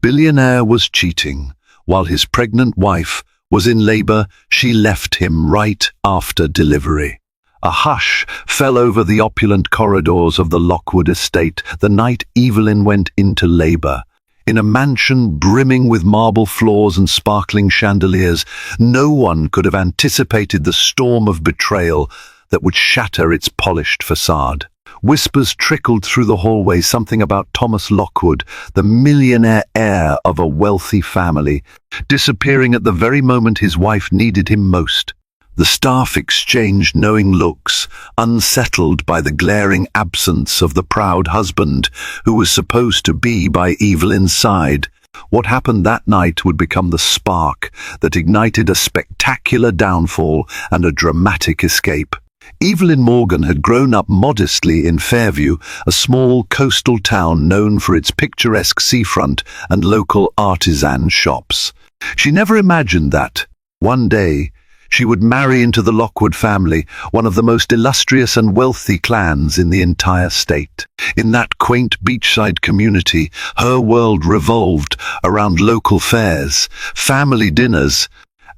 Billionaire was cheating. While his pregnant wife was in labor, she left him right after delivery. A hush fell over the opulent corridors of the Lockwood estate the night Evelyn went into labor. In a mansion brimming with marble floors and sparkling chandeliers, no one could have anticipated the storm of betrayal that would shatter its polished facade. Whispers trickled through the hallway, something about Thomas Lockwood, the millionaire heir of a wealthy family, disappearing at the very moment his wife needed him most. The staff exchanged knowing looks, unsettled by the glaring absence of the proud husband who was supposed to be by Evelyn's side. What happened that night would become the spark that ignited a spectacular downfall and a dramatic escape. Evelyn Morgan had grown up modestly in Fairview, a small coastal town known for its picturesque seafront and local artisan shops. She never imagined that, one day, she would marry into the Lockwood family, one of the most illustrious and wealthy clans in the entire state. In that quaint beachside community, her world revolved around local fairs, family dinners,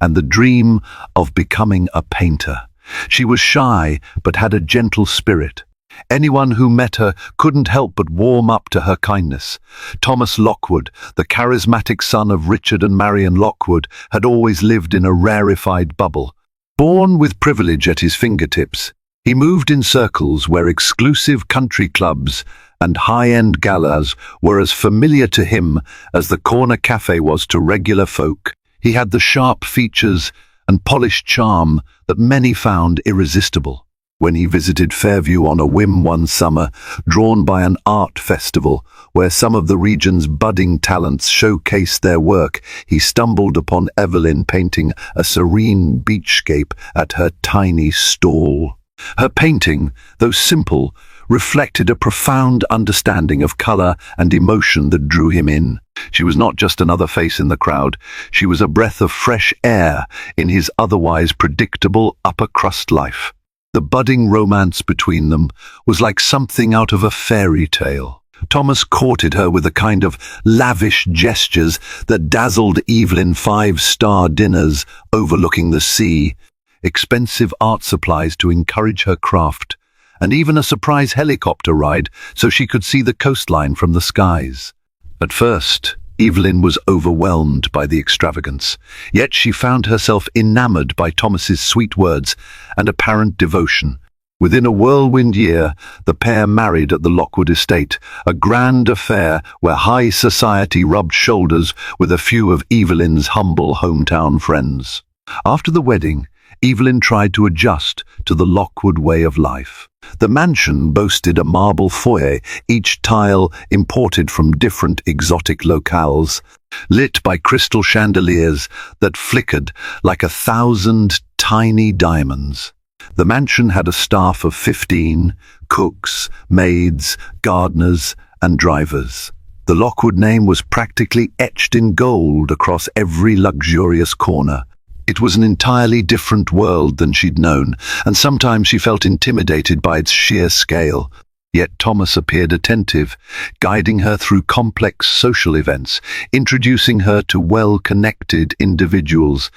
and the dream of becoming a painter. She was shy, but had a gentle spirit. Anyone who met her couldn't help but warm up to her kindness. Thomas Lockwood, the charismatic son of Richard and Marion Lockwood, had always lived in a rarefied bubble. Born with privilege at his fingertips, he moved in circles where exclusive country clubs and high-end galas were as familiar to him as the corner cafe was to regular folk. He had the sharp features and polished charm that many found irresistible. When he visited Fairview on a whim one summer, drawn by an art festival where some of the region's budding talents showcased their work, he stumbled upon Evelyn painting a serene beachscape at her tiny stall. Her painting, though simple, reflected a profound understanding of color and emotion that drew him in. She was not just another face in the crowd, she was a breath of fresh air in his otherwise predictable upper-crust life. The budding romance between them was like something out of a fairy tale. Thomas courted her with a kind of lavish gestures that dazzled Evelyn five-star dinners overlooking the sea, expensive art supplies to encourage her craft, and even a surprise helicopter ride so she could see the coastline from the skies. At first, Evelyn was overwhelmed by the extravagance, yet she found herself enamored by Thomas's sweet words and apparent devotion. Within a whirlwind year, the pair married at the Lockwood estate, a grand affair where high society rubbed shoulders with a few of Evelyn's humble hometown friends. After the wedding, Evelyn tried to adjust to the Lockwood way of life. The mansion boasted a marble foyer, each tile imported from different exotic locales, lit by crystal chandeliers that flickered like 1,000 tiny diamonds. The mansion had a staff of 15, cooks, maids, gardeners, and drivers. The Lockwood name was practically etched in gold across every luxurious corner. It was an entirely different world than she'd known, and sometimes she felt intimidated by its sheer scale. Yet Thomas appeared attentive, guiding her through complex social events, introducing her to well-connected individuals,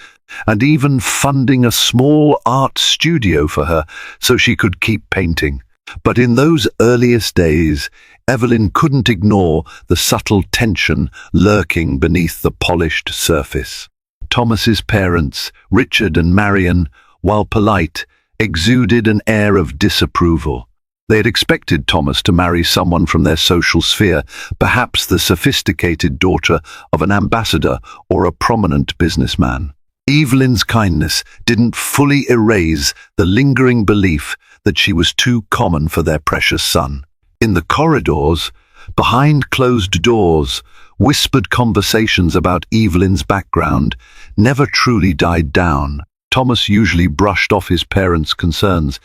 and even funding a small art studio for her so she could keep painting. But in those earliest days, Evelyn couldn't ignore the subtle tension lurking beneath the polished surface. Thomas's parents, Richard and Marion, while polite, exuded an air of disapproval. They had expected Thomas to marry someone from their social sphere, perhaps the sophisticated daughter of an ambassador or a prominent businessman. Evelyn's kindness didn't fully erase the lingering belief that she was too common for their precious son. In the corridors, behind closed doors, whispered conversations about Evelyn's background never truly died down. Thomas usually brushed off his parents' concerns,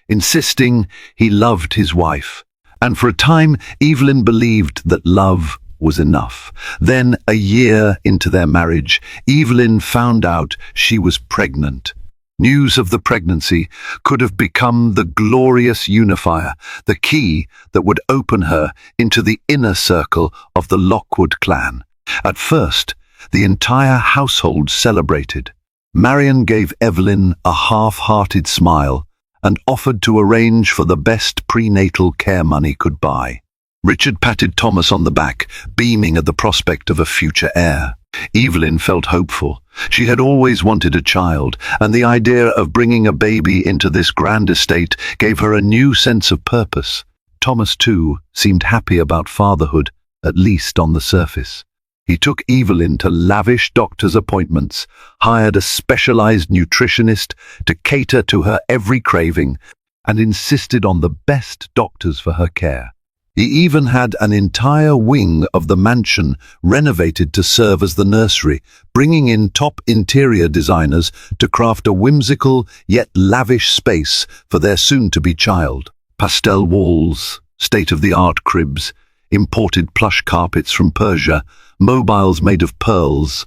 insisting he loved his wife. And for a time, Evelyn believed that love was enough. Then, a year into their marriage, Evelyn found out she was pregnant. News of the pregnancy could have become the glorious unifier, the key that would open her into the inner circle of the Lockwood clan. At first, the entire household celebrated. Marion gave Evelyn a half-hearted smile and offered to arrange for the best prenatal care money could buy. Richard patted Thomas on the back, beaming at the prospect of a future heir. Evelyn felt hopeful. She had always wanted a child, and the idea of bringing a baby into this grand estate gave her a new sense of purpose. Thomas, too, seemed happy about fatherhood, at least on the surface. He took Evelyn to lavish doctor's appointments, hired a specialized nutritionist to cater to her every craving, and insisted on the best doctors for her care. He even had an entire wing of the mansion renovated to serve as the nursery, bringing in top interior designers to craft a whimsical yet lavish space for their soon-to-be child. Pastel walls, state-of-the-art cribs, imported plush carpets from Persia, mobiles made of pearls,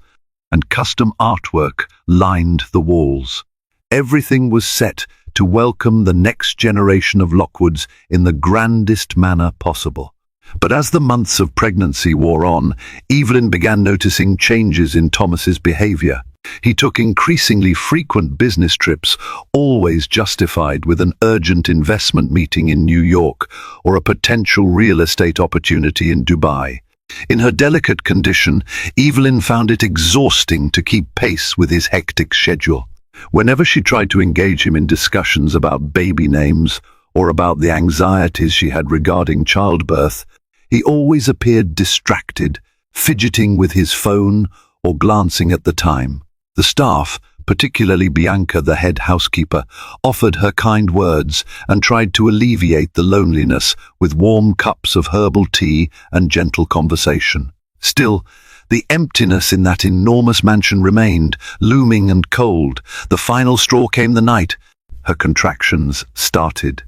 and custom artwork lined the walls. Everything was set to welcome the next generation of Lockwoods in the grandest manner possible. But as the months of pregnancy wore on, Evelyn began noticing changes in Thomas's behavior. He took increasingly frequent business trips, always justified with an urgent investment meeting in New York or a potential real estate opportunity in Dubai. In her delicate condition, Evelyn found it exhausting to keep pace with his hectic schedule. Whenever she tried to engage him in discussions about baby names or about the anxieties she had regarding childbirth, he always appeared distracted, fidgeting with his phone or glancing at the time. The staff, particularly Bianca, the head housekeeper, offered her kind words and tried to alleviate the loneliness with warm cups of herbal tea and gentle conversation. Still, the emptiness in that enormous mansion remained, looming and cold. The final straw came the night her contractions started.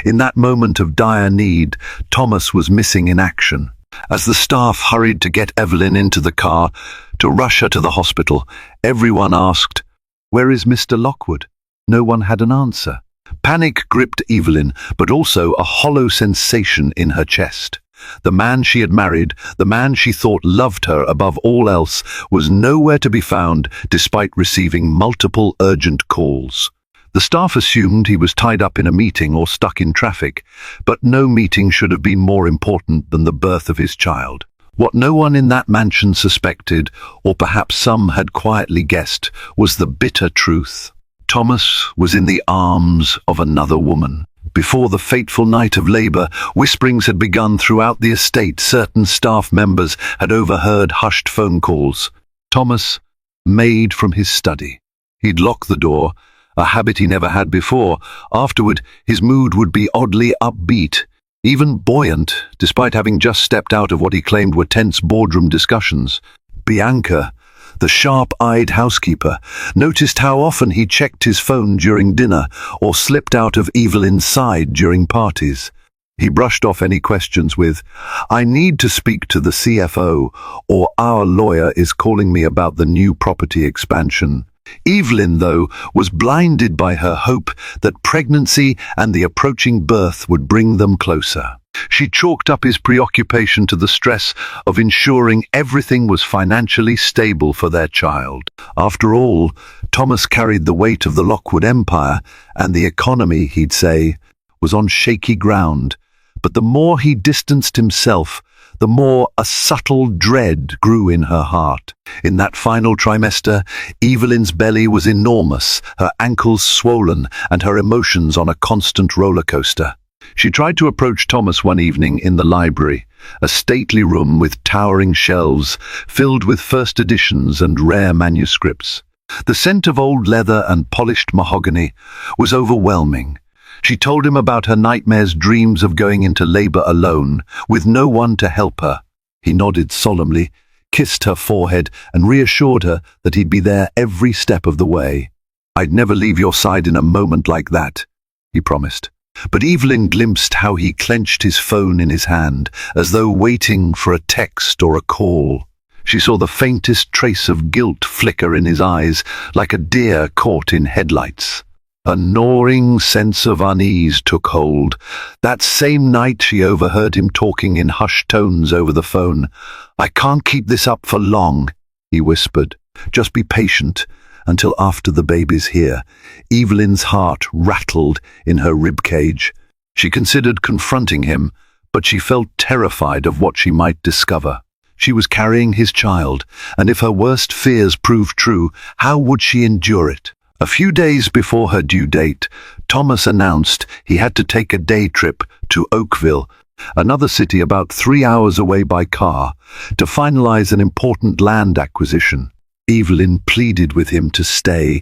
In that moment of dire need, Thomas was missing in action. As the staff hurried to get Evelyn into the car, to rush her to the hospital, everyone asked, "Where is Mr. Lockwood?" No one had an answer. Panic gripped Evelyn, but also a hollow sensation in her chest. The man she had married, the man she thought loved her above all else, was nowhere to be found despite receiving multiple urgent calls. The staff assumed he was tied up in a meeting or stuck in traffic, but no meeting should have been more important than the birth of his child. What no one in that mansion suspected, or perhaps some had quietly guessed, was the bitter truth. Thomas was in the arms of another woman. Before the fateful night of labor, whisperings had begun throughout the estate. Certain staff members had overheard hushed phone calls. Thomas made from his study. He'd lock the door, a habit he never had before. Afterward, his mood would be oddly upbeat, even buoyant, despite having just stepped out of what he claimed were tense boardroom discussions. Bianca, the sharp-eyed housekeeper, noticed how often he checked his phone during dinner or slipped out of Evelyn's side during parties. He brushed off any questions with, "I need to speak to the CFO," or "Our lawyer is calling me about the new property expansion." Evelyn, though, was blinded by her hope that pregnancy and the approaching birth would bring them closer. She chalked up his preoccupation to the stress of ensuring everything was financially stable for their child. After all, Thomas carried the weight of the Lockwood empire, and the economy, he'd say, was on shaky ground. But the more he distanced himself, the more a subtle dread grew in her heart. In that final trimester, Evelyn's belly was enormous, her ankles swollen, and her emotions on a constant roller coaster. She tried to approach Thomas one evening in the library, a stately room with towering shelves filled with first editions and rare manuscripts. The scent of old leather and polished mahogany was overwhelming. She told him about her nightmares, dreams of going into labor alone, with no one to help her. He nodded solemnly, kissed her forehead, and reassured her that he'd be there every step of the way. "I'd never leave your side in a moment like that," he promised. But Evelyn glimpsed how he clenched his phone in his hand, as though waiting for a text or a call. She saw the faintest trace of guilt flicker in his eyes, like a deer caught in headlights. A gnawing sense of unease took hold. That same night she overheard him talking in hushed tones over the phone. "I can't keep this up for long," he whispered. "Just be patient until after the baby's here." Evelyn's heart rattled in her ribcage. She considered confronting him, but she felt terrified of what she might discover. She was carrying his child, and if her worst fears proved true, how would she endure it? A few days before her due date, Thomas announced he had to take a day trip to Oakville, another city about 3 hours away by car, to finalize an important land acquisition. Evelyn pleaded with him to stay.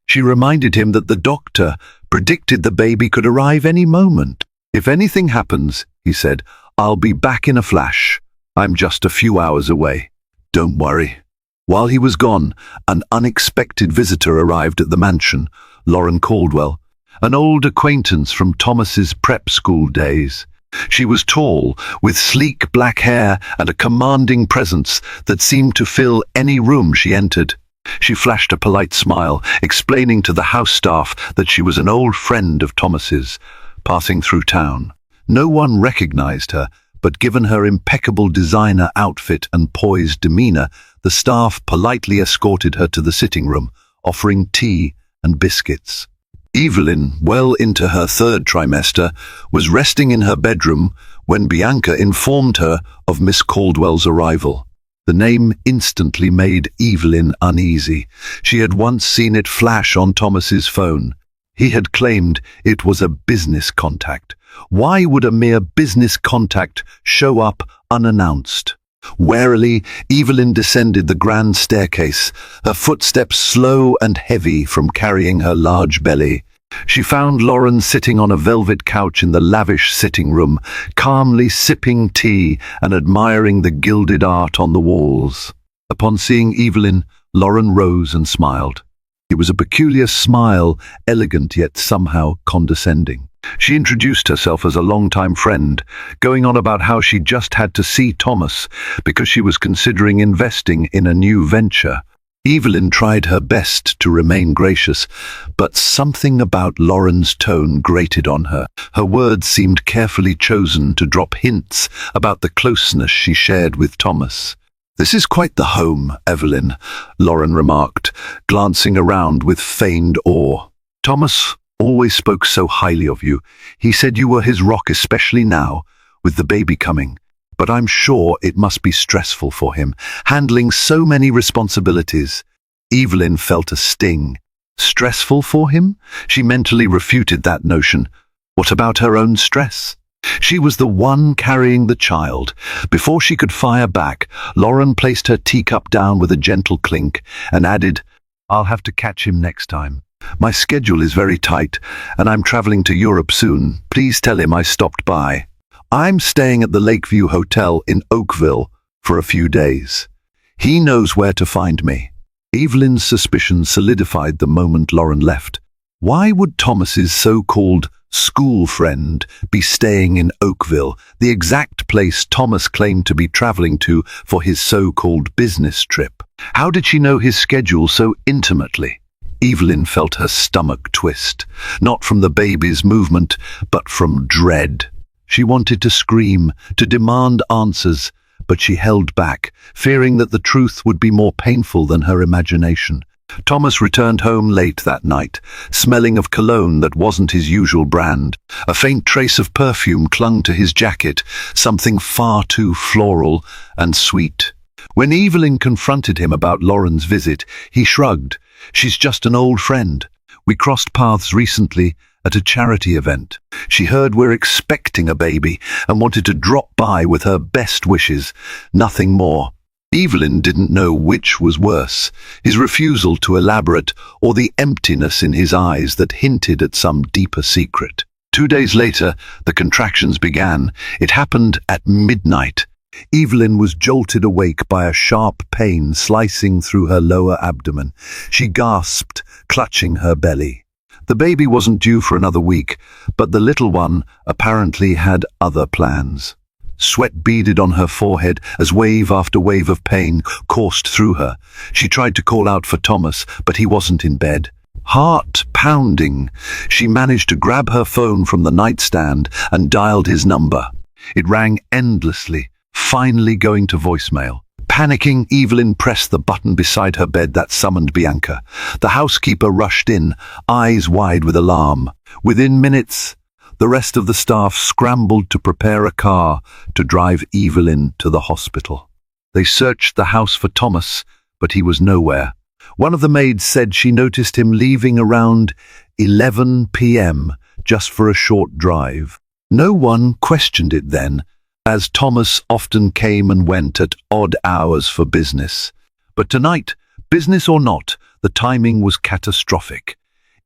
She reminded him that the doctor predicted the baby could arrive any moment. "If anything happens," he said, "I'll be back in a flash. I'm just a few hours away. Don't worry." While he was gone, an unexpected visitor arrived at the mansion, Lauren Caldwell, an old acquaintance from Thomas's prep school days. She was tall, with sleek black hair and a commanding presence that seemed to fill any room she entered. She flashed a polite smile, explaining to the house staff that she was an old friend of Thomas's, passing through town. No one recognized her, but given her impeccable designer outfit and poised demeanor, the staff politely escorted her to the sitting room, offering tea and biscuits. Evelyn, well into her 3rd trimester, was resting in her bedroom when Bianca informed her of Miss Caldwell's arrival. The name instantly made Evelyn uneasy. She had once seen it flash on Thomas's phone. He had claimed it was a business contact. Why would a mere business contact show up unannounced? Warily, Evelyn descended the grand staircase, her footsteps slow and heavy from carrying her large belly. She found Lauren sitting on a velvet couch in the lavish sitting room, calmly sipping tea and admiring the gilded art on the walls. Upon seeing Evelyn, Lauren rose and smiled. It was a peculiar smile, elegant yet somehow condescending. She introduced herself as a longtime friend, going on about how she just had to see Thomas because she was considering investing in a new venture. Evelyn tried her best to remain gracious, but something about Lauren's tone grated on her. Her words seemed carefully chosen to drop hints about the closeness she shared with Thomas. "This is quite the home, Evelyn," Lauren remarked, glancing around with feigned awe. "Thomas always spoke so highly of you. He said you were his rock, especially now, with the baby coming. But I'm sure it must be stressful for him, handling so many responsibilities." Evelyn felt a sting. Stressful for him? She mentally refuted that notion. What about her own stress? She was the one carrying the child. Before she could fire back, Lauren placed her teacup down with a gentle clink and added, "I'll have to catch him next time. My schedule is very tight, and I'm traveling to Europe soon. Please tell him I stopped by. I'm staying at the Lakeview Hotel in Oakville for a few days. He knows where to find me." Evelyn's suspicion solidified the moment Lauren left. Why would Thomas's so-called school friend be staying in Oakville, the exact place Thomas claimed to be traveling to for his so-called business trip? How did she know his schedule so intimately? Evelyn felt her stomach twist, not from the baby's movement, but from dread. She wanted to scream, to demand answers, but she held back, fearing that the truth would be more painful than her imagination. Thomas returned home late that night, smelling of cologne that wasn't his usual brand. A faint trace of perfume clung to his jacket, something far too floral and sweet. When Evelyn confronted him about Lauren's visit, he shrugged. "She's just an old friend. We crossed paths recently at a charity event. She heard we're expecting a baby and wanted to drop by with her best wishes. Nothing more." Evelyn didn't know which was worse, his refusal to elaborate or the emptiness in his eyes that hinted at some deeper secret. 2 days later, the contractions began. It happened at midnight. Evelyn was jolted awake by a sharp pain slicing through her lower abdomen. She gasped, clutching her belly. The baby wasn't due for another week, but the little one apparently had other plans. Sweat beaded on her forehead as wave after wave of pain coursed through her. She tried to call out for Thomas, but he wasn't in bed. Heart pounding. She managed to grab her phone from the nightstand and dialed his number. It rang endlessly, finally going to voicemail. Panicking, Evelyn pressed the button beside her bed that summoned Bianca. The housekeeper rushed in, eyes wide with alarm. Within minutes, the rest of the staff scrambled to prepare a car to drive Evelyn to the hospital. They searched the house for Thomas, but he was nowhere. One of the maids said she noticed him leaving around 11 p.m. just for a short drive. No one questioned it then, as Thomas often came and went at odd hours for business. But tonight, business or not, the timing was catastrophic.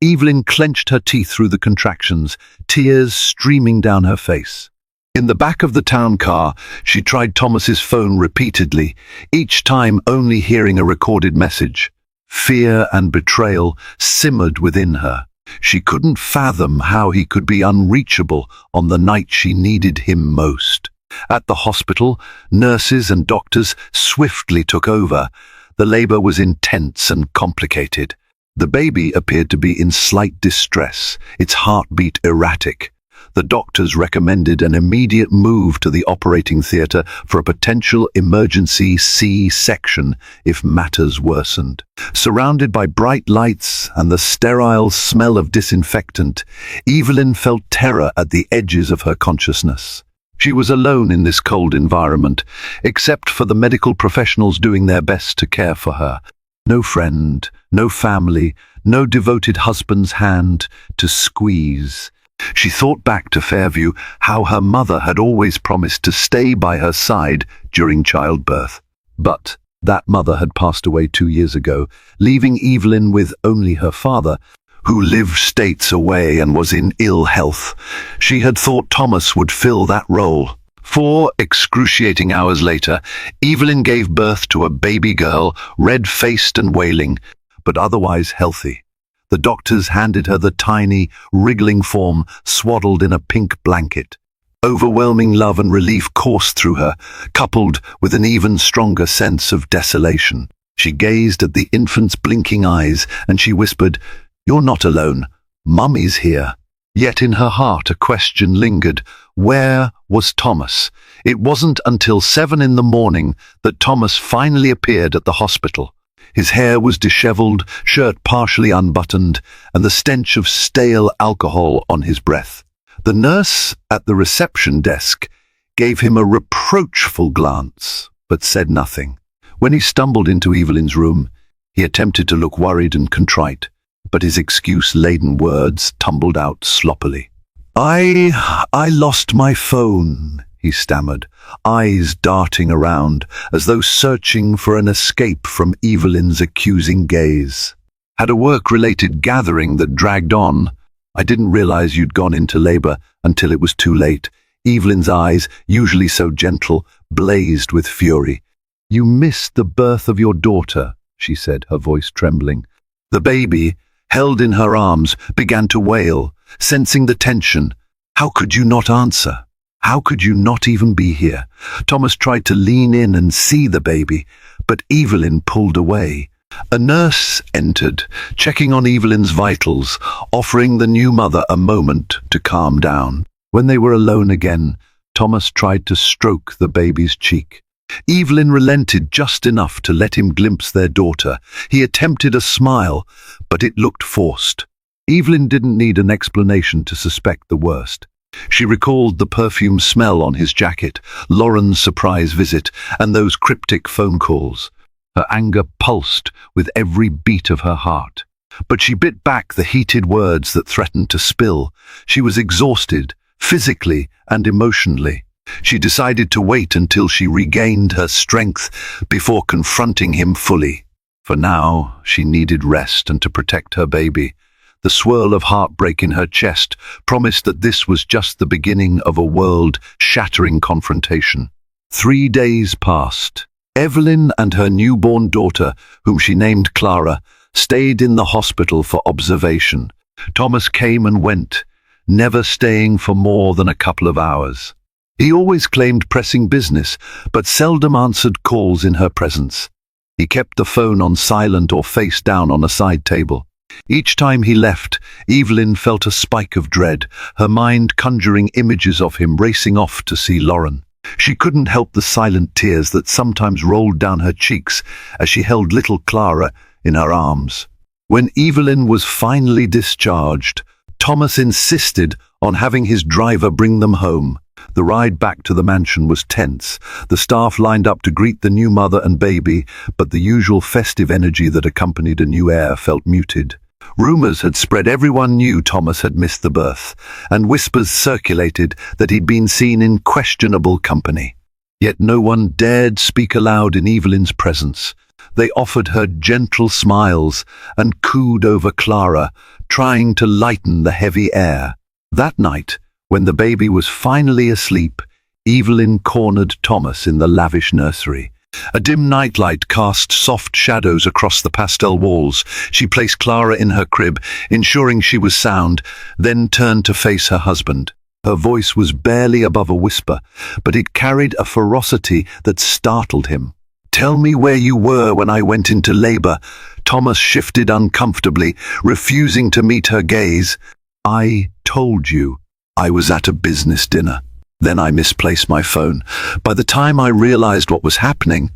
Evelyn clenched her teeth through the contractions, tears streaming down her face. In the back of the town car, she tried Thomas's phone repeatedly, each time only hearing a recorded message. Fear and betrayal simmered within her. She couldn't fathom how he could be unreachable on the night she needed him most. At the hospital, nurses and doctors swiftly took over. The labor was intense and complicated. The baby appeared to be in slight distress, its heartbeat erratic. The doctors recommended an immediate move to the operating theater for a potential emergency C-section if matters worsened. Surrounded by bright lights and the sterile smell of disinfectant, Evelyn felt terror at the edges of her consciousness. She was alone in this cold environment, except for the medical professionals doing their best to care for her. No friend, no family, no devoted husband's hand to squeeze. She thought back to Fairview, how her mother had always promised to stay by her side during childbirth. But that mother had passed away 2 years ago, leaving Evelyn with only her father, who lived states away and was in ill health. She had thought Thomas would fill that role. 4 excruciating hours later, Evelyn gave birth to a baby girl, red-faced and wailing, but otherwise healthy. The doctors handed her the tiny, wriggling form swaddled in a pink blanket. Overwhelming love and relief coursed through her, coupled with an even stronger sense of desolation. She gazed at the infant's blinking eyes, and she whispered, "You're not alone. Mummy's here." Yet in her heart a question lingered. Where was Thomas? It wasn't until 7 in the morning that Thomas finally appeared at the hospital. His hair was disheveled, shirt partially unbuttoned, and the stench of stale alcohol on his breath. The nurse at the reception desk gave him a reproachful glance, but said nothing. When he stumbled into Evelyn's room, he attempted to look worried and contrite, but his excuse-laden words tumbled out sloppily. I lost my phone," he stammered, eyes darting around, as though searching for an escape from Evelyn's accusing gaze. "Had a work-related gathering that dragged on. I didn't realize you'd gone into labor until it was too late." Evelyn's eyes, usually so gentle, blazed with fury. "You missed the birth of your daughter," she said, her voice trembling. The baby, held in her arms, began to wail, sensing the tension. "How could you not answer? How could you not even be here?" Thomas tried to lean in and see the baby, but Evelyn pulled away. A nurse entered, checking on Evelyn's vitals, offering the new mother a moment to calm down. When they were alone again, Thomas tried to stroke the baby's cheek. Evelyn relented just enough to let him glimpse their daughter. He attempted a smile, but it looked forced. Evelyn didn't need an explanation to suspect the worst. She recalled the perfume smell on his jacket, Lauren's surprise visit, and those cryptic phone calls. Her anger pulsed with every beat of her heart. But she bit back the heated words that threatened to spill. She was exhausted, physically and emotionally. She decided to wait until she regained her strength before confronting him fully. For now, she needed rest and to protect her baby. The swirl of heartbreak in her chest promised that this was just the beginning of a world-shattering confrontation. 3 days passed. Evelyn and her newborn daughter, whom she named Clara, stayed in the hospital for observation. Thomas came and went, never staying for more than a couple of hours. He always claimed pressing business, but seldom answered calls in her presence. He kept the phone on silent or face down on a side table. Each time he left, Evelyn felt a spike of dread, her mind conjuring images of him racing off to see Lauren. She couldn't help the silent tears that sometimes rolled down her cheeks as she held little Clara in her arms. When Evelyn was finally discharged, Thomas insisted on having his driver bring them home. The ride back to the mansion was tense. The staff lined up to greet the new mother and baby, but the usual festive energy that accompanied a new heir felt muted. Rumors had spread everyone knew Thomas had missed the birth, and whispers circulated that he'd been seen in questionable company. Yet no one dared speak aloud in Evelyn's presence. They offered her gentle smiles and cooed over Clara, trying to lighten the heavy air. That night, when the baby was finally asleep, Evelyn cornered Thomas in the lavish nursery. A dim nightlight cast soft shadows across the pastel walls. She placed Clara in her crib, ensuring she was sound, then turned to face her husband. Her voice was barely above a whisper, but it carried a ferocity that startled him. "Tell me where you were when I went into labor." Thomas shifted uncomfortably, refusing to meet her gaze. "I told you. I was at a business dinner. Then I misplaced my phone. By the time I realized what was happening—"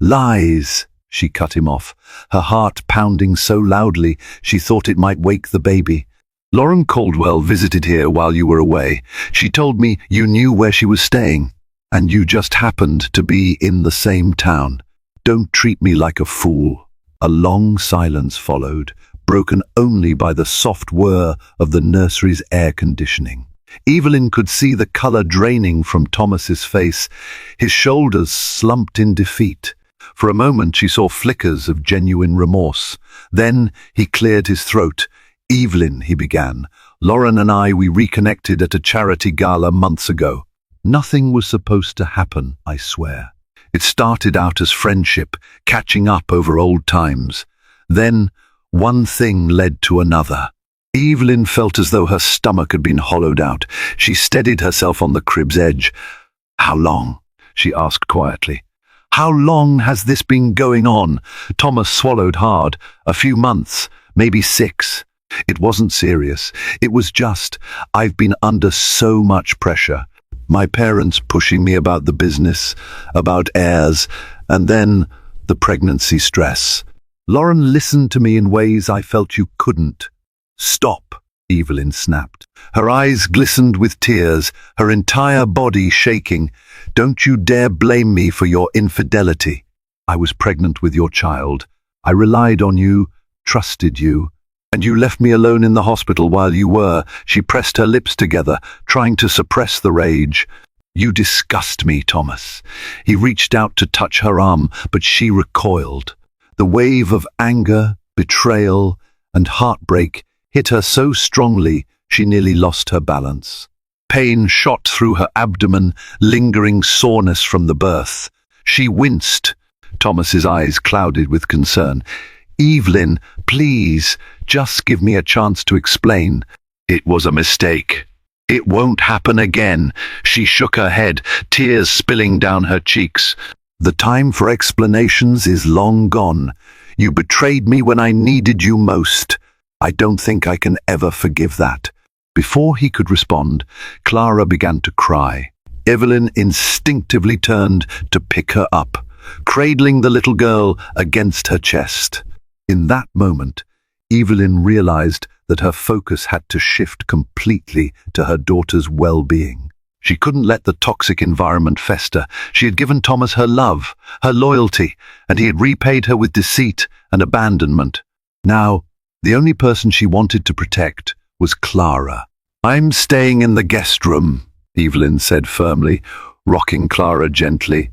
"Lies," she cut him off, her heart pounding so loudly she thought it might wake the baby. "Lauren Caldwell visited here while you were away. She told me you knew where she was staying, and you just happened to be in the same town. Don't treat me like a fool." A long silence followed, broken only by the soft whir of the nursery's air conditioning. Evelyn could see the color draining from Thomas's face. His shoulders slumped in defeat. For a moment she saw flickers of genuine remorse. Then he cleared his throat. "Evelyn," he began, "Lauren and we reconnected at a charity gala months ago. Nothing was supposed to happen, I swear. It started out as friendship, catching up over old times. Then one thing led to another." Evelyn felt as though her stomach had been hollowed out. She steadied herself on the crib's edge. "How long?" she asked quietly. "How long has this been going on?" Thomas swallowed hard. "A few months, maybe 6. It wasn't serious. It was just, I've been under so much pressure. My parents pushing me about the business, about heirs, and then the pregnancy stress. Lauren listened to me in ways I felt you couldn't." "Stop," Evelyn snapped. Her eyes glistened with tears, her entire body shaking. "Don't you dare blame me for your infidelity. I was pregnant with your child. I relied on you, trusted you. And you left me alone in the hospital while you were." She pressed her lips together, trying to suppress the rage. "You disgust me, Thomas." He reached out to touch her arm, but she recoiled. The wave of anger, betrayal, and heartbreak hit her so strongly she nearly lost her balance. Pain shot through her abdomen, lingering soreness from the birth. She winced. Thomas's eyes clouded with concern. "Evelyn, please, just give me a chance to explain." "It was a mistake. It won't happen again." She shook her head, tears spilling down her cheeks. "The time for explanations is long gone. You betrayed me when I needed you most. I don't think I can ever forgive that." Before he could respond, Clara began to cry. Evelyn instinctively turned to pick her up, cradling the little girl against her chest. In that moment, Evelyn realized that her focus had to shift completely to her daughter's well-being. She couldn't let the toxic environment fester. She had given Thomas her love, her loyalty, and he had repaid her with deceit and abandonment. Now, the only person she wanted to protect was Clara. "I'm staying in the guest room," Evelyn said firmly, rocking Clara gently.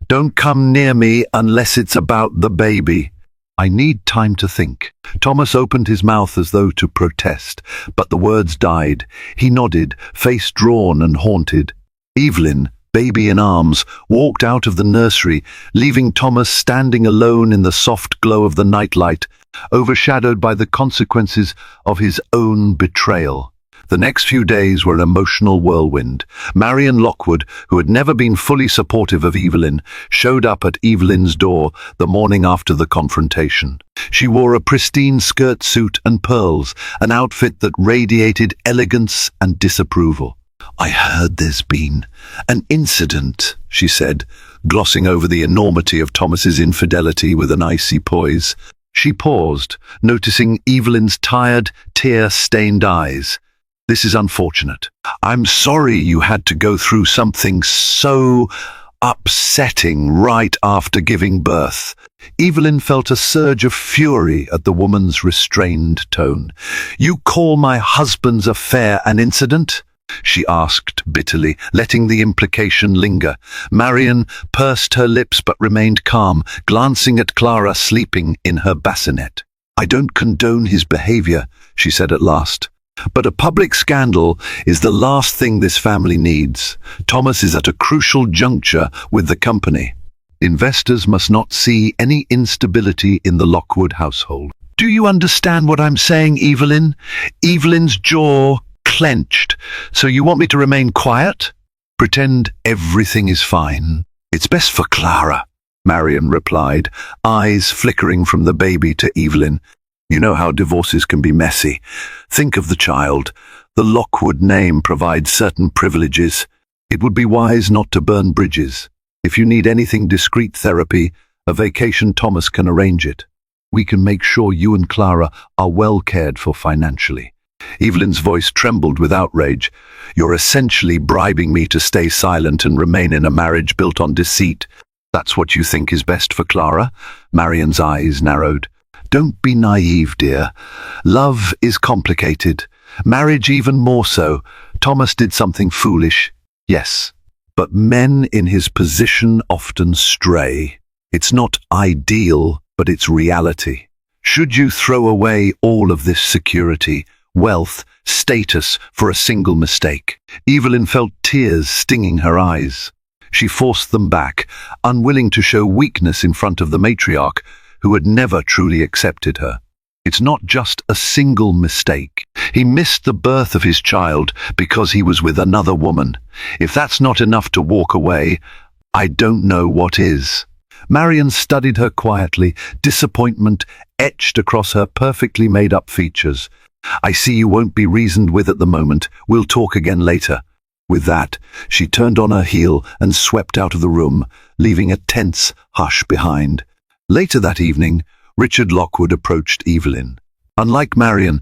"Don't come near me unless it's about the baby." "I need time to think." Thomas opened his mouth as though to protest, but the words died. He nodded, face drawn and haunted. Evelyn, baby in arms, walked out of the nursery, leaving Thomas standing alone in the soft glow of the nightlight, overshadowed by the consequences of his own betrayal. The next few days were an emotional whirlwind. Marion Lockwood, who had never been fully supportive of Evelyn, showed up at Evelyn's door the morning after the confrontation. She wore a pristine skirt suit and pearls, an outfit that radiated elegance and disapproval. "I heard there's been an incident," she said, glossing over the enormity of Thomas's infidelity with an icy poise. She paused, noticing Evelyn's tired, tear-stained eyes. "This is unfortunate. I'm sorry you had to go through something so upsetting right after giving birth." Evelyn felt a surge of fury at the woman's restrained tone. "You call my husband's affair an incident?" she asked bitterly, letting the implication linger. Marian pursed her lips but remained calm, glancing at Clara sleeping in her bassinet. "I don't condone his behavior," she said at last. "But a public scandal is the last thing this family needs. Thomas is at a crucial juncture with the company. Investors must not see any instability in the Lockwood household." "Do you understand what I'm saying, Evelyn?" Evelyn's jaw clenched. "So you want me to remain quiet? Pretend everything is fine?" "It's best for Clara," Marian replied, eyes flickering from the baby to Evelyn. "You know how divorces can be messy. Think of the child. The Lockwood name provides certain privileges. It would be wise not to burn bridges. If you need anything discreet therapy, a vacation, Thomas can arrange it. We can make sure you and Clara are well cared for financially." Evelyn's voice trembled with outrage. "You're essentially bribing me to stay silent and remain in a marriage built on deceit. That's what you think is best for Clara?" Marian's eyes narrowed. "Don't be naive, dear. Love is complicated. Marriage even more so. Thomas did something foolish, yes. But men in his position often stray. It's not ideal, but it's reality. Should you throw away all of this security, wealth, status for a single mistake?" Evelyn felt tears stinging her eyes. She forced them back, unwilling to show weakness in front of the matriarch, who had never truly accepted her. "It's not just a single mistake. He missed the birth of his child because he was with another woman. If that's not enough to walk away, I don't know what is." Marian studied her quietly, disappointment etched across her perfectly made-up features. "I see you won't be reasoned with at the moment. We'll talk again later." With that, she turned on her heel and swept out of the room, leaving a tense hush behind. Later that evening, Richard Lockwood approached Evelyn. Unlike Marian,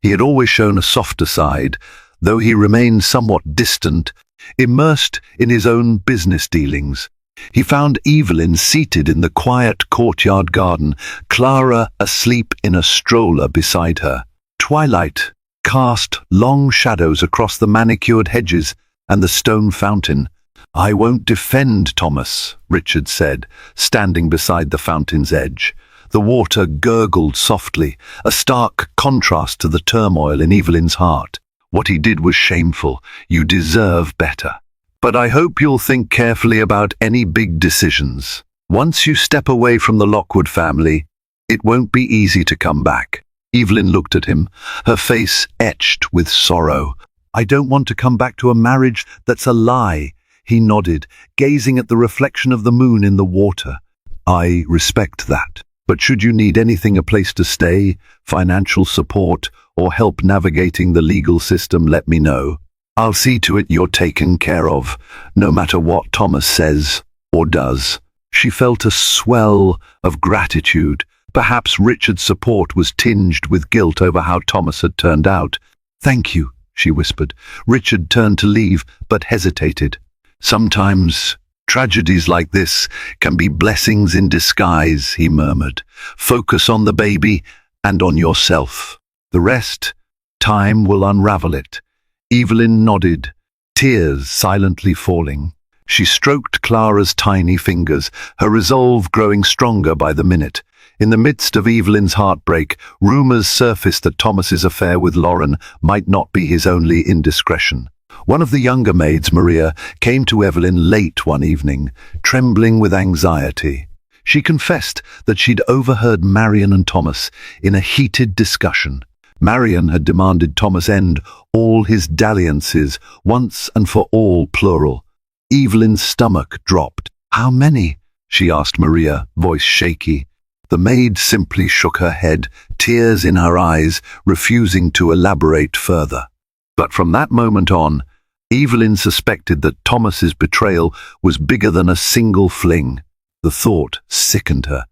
he had always shown a softer side, though he remained somewhat distant, immersed in his own business dealings. He found Evelyn seated in the quiet courtyard garden, Clara asleep in a stroller beside her. Twilight cast long shadows across the manicured hedges and the stone fountain. "I won't defend Thomas," Richard said, standing beside the fountain's edge. The water gurgled softly, a stark contrast to the turmoil in Evelyn's heart. "What he did was shameful. You deserve better. But I hope you'll think carefully about any big decisions. Once you step away from the Lockwood family, it won't be easy to come back." Evelyn looked at him, her face etched with sorrow. "I don't want to come back to a marriage that's a lie." He nodded, gazing at the reflection of the moon in the water. "I respect that. But should you need anything, a place to stay, financial support, or help navigating the legal system, let me know. I'll see to it you're taken care of, no matter what Thomas says or does." She felt a swell of gratitude. Perhaps Richard's support was tinged with guilt over how Thomas had turned out. "Thank you," she whispered. Richard turned to leave, but hesitated. "Sometimes tragedies like this can be blessings in disguise," he murmured. "Focus on the baby and on yourself. The rest, time will unravel it." Evelyn nodded, tears silently falling. She stroked Clara's tiny fingers, her resolve growing stronger by the minute. In the midst of Evelyn's heartbreak, rumors surfaced that Thomas's affair with Lauren might not be his only indiscretion. One of the younger maids, Maria, came to Evelyn late one evening, trembling with anxiety. She confessed that she'd overheard Marian and Thomas in a heated discussion. Marian had demanded Thomas end all his dalliances, once and for all, plural. Evelyn's stomach dropped. "How many?" she asked Maria, voice shaky. The maid simply shook her head, tears in her eyes, refusing to elaborate further. But from that moment on, Evelyn suspected that Thomas's betrayal was bigger than a single fling. The thought sickened her.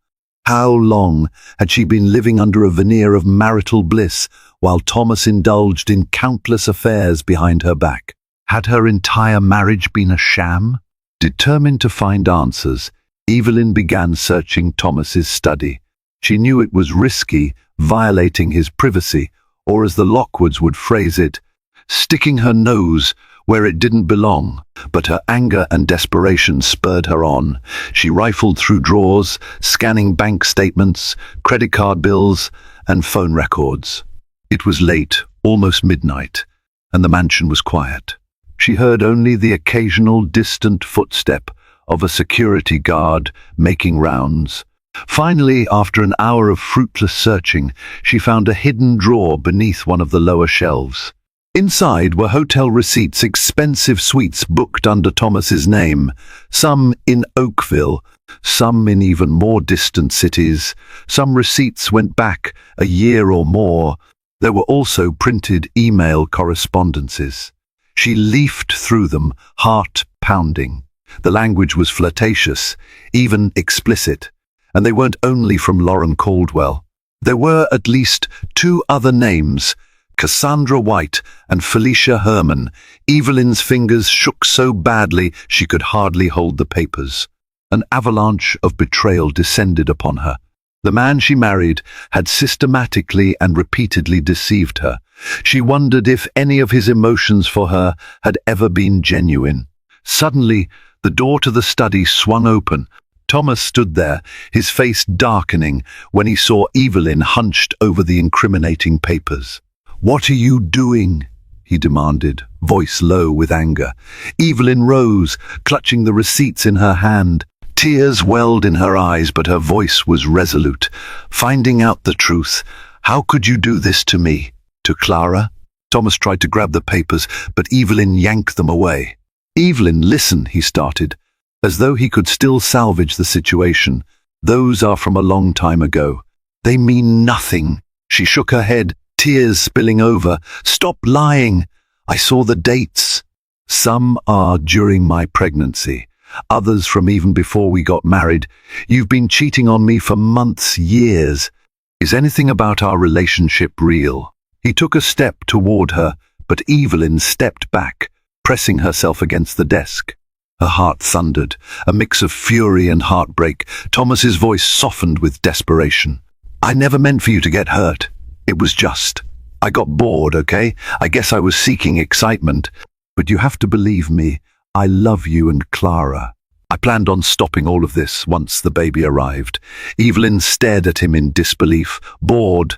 How long had she been living under a veneer of marital bliss while Thomas indulged in countless affairs behind her back? Had her entire marriage been a sham? Determined to find answers, Evelyn began searching Thomas's study. She knew it was risky, violating his privacy, or as the Lockwoods would phrase it, sticking her nose where it didn't belong. But her anger and desperation spurred her on. She rifled through drawers, scanning bank statements, credit card bills, and phone records. It was late, almost midnight, and the mansion was quiet. She heard only the occasional distant footstep of a security guard making rounds. Finally, after an hour of fruitless searching, she found a hidden drawer beneath one of the lower shelves. Inside were hotel receipts, expensive suites booked under Thomas's name, some in Oakville, some in even more distant cities. Some receipts went back a year or more. There were also printed email correspondences. She leafed through them, heart pounding. The language was flirtatious, even explicit, and they weren't only from Lauren Caldwell. There were at least 2 other names, Cassandra White and Felicia Herman. Evelyn's fingers shook so badly she could hardly hold the papers. An avalanche of betrayal descended upon her. The man she married had systematically and repeatedly deceived her. She wondered if any of his emotions for her had ever been genuine. Suddenly, the door to the study swung open. Thomas stood there, his face darkening when he saw Evelyn hunched over the incriminating papers. "What are you doing?" he demanded, voice low with anger. Evelyn rose, clutching the receipts in her hand. Tears welled in her eyes, but her voice was resolute. "Finding out the truth. How could you do this to me? To Clara?" Thomas tried to grab the papers, but Evelyn yanked them away. "Evelyn, listen," he started, as though he could still salvage the situation. "Those are from a long time ago. They mean nothing." She shook her head, tears spilling over. "Stop lying. I saw the dates. Some are during my pregnancy, others from even before we got married. You've been cheating on me for months, years. Is anything about our relationship real?" He took a step toward her, but Evelyn stepped back, pressing herself against the desk. Her heart thundered, a mix of fury and heartbreak. Thomas's voice softened with desperation. "I never meant for you to get hurt. It was just, I got bored, okay? I guess I was seeking excitement. But you have to believe me, I love you and Clara. I planned on stopping all of this once the baby arrived." Evelyn stared at him in disbelief, bored.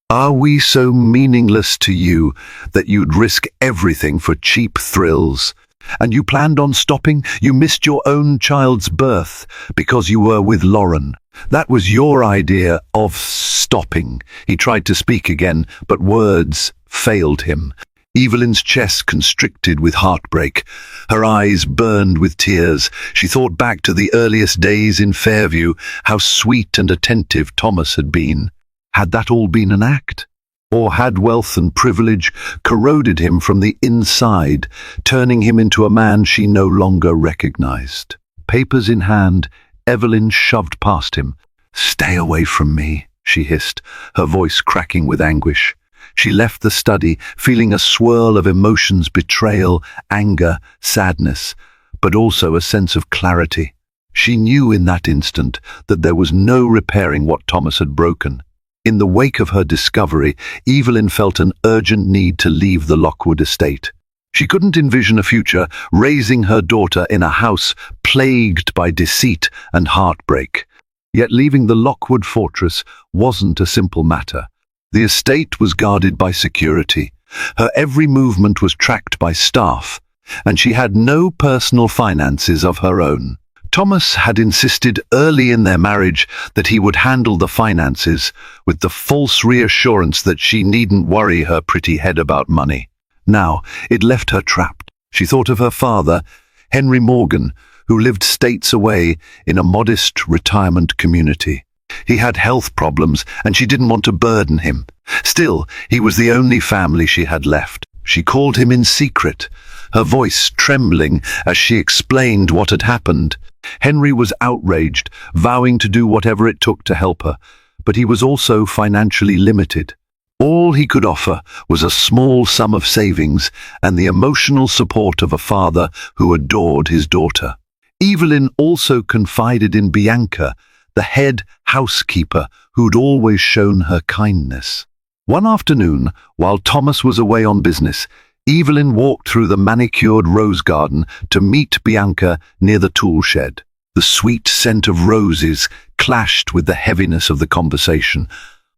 "Are we so meaningless to you that you'd risk everything for cheap thrills? And you planned on stopping? You missed your own child's birth because you were with Lauren. That was your idea of stopping." He tried to speak again, but words failed him. Evelyn's chest constricted with heartbreak. Her eyes burned with tears. She thought back to the earliest days in Fairview, how sweet and attentive Thomas had been. Had that all been an act? Or had wealth and privilege corroded him from the inside, turning him into a man she no longer recognized? Papers in hand, Evelyn shoved past him. "Stay away from me," she hissed, her voice cracking with anguish. She left the study, feeling a swirl of emotions: betrayal, anger, sadness, but also a sense of clarity. She knew in that instant that there was no repairing what Thomas had broken. In the wake of her discovery, Evelyn felt an urgent need to leave the Lockwood estate. She couldn't envision a future raising her daughter in a house plagued by deceit and heartbreak. Yet leaving the Lockwood fortress wasn't a simple matter. The estate was guarded by security. Her every movement was tracked by staff, and she had no personal finances of her own. Thomas had insisted early in their marriage that he would handle the finances, with the false reassurance that she needn't worry her pretty head about money. Now, it left her trapped. She thought of her father, Henry Morgan, who lived states away in a modest retirement community. He had health problems, and she didn't want to burden him. Still, he was the only family she had left. She called him in secret, her voice trembling as she explained what had happened. Henry was outraged, vowing to do whatever it took to help her, but he was also financially limited. All he could offer was a small sum of savings and the emotional support of a father who adored his daughter. Evelyn also confided in Bianca, the head housekeeper who'd always shown her kindness. One afternoon, while Thomas was away on business, Evelyn walked through the manicured rose garden to meet Bianca near the tool shed. The sweet scent of roses clashed with the heaviness of the conversation.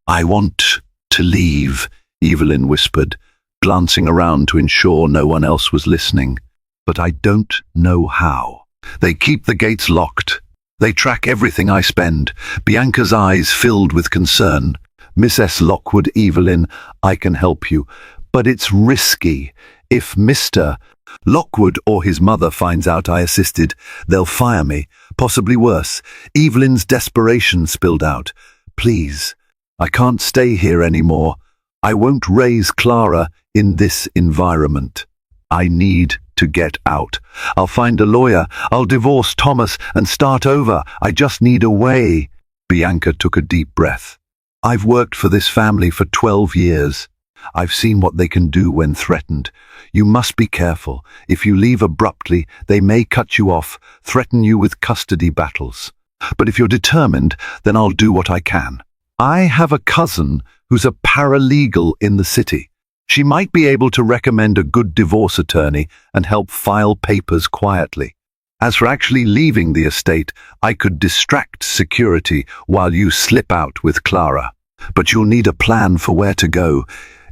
"I want to leave," Evelyn whispered, glancing around to ensure no one else was listening. "But I don't know how. They keep the gates locked. They track everything I spend." Bianca's eyes filled with concern. "Mrs. Lockwood, Evelyn, I can help you, but it's risky. If Mr. Lockwood or his mother finds out I assisted, they'll fire me, possibly worse." Evelyn's desperation spilled out. "Please, I can't stay here anymore. I won't raise Clara in this environment. I need to get out. I'll find a lawyer. I'll divorce Thomas and start over. I just need a way." Bianca took a deep breath. "I've worked for this family for 12 years. I've seen what they can do when threatened. You must be careful. If you leave abruptly, they may cut you off, threaten you with custody battles. But if you're determined, then I'll do what I can. I have a cousin who's a paralegal in the city. She might be able to recommend a good divorce attorney and help file papers quietly. As for actually leaving the estate, I could distract security while you slip out with Clara. But you'll need a plan for where to go."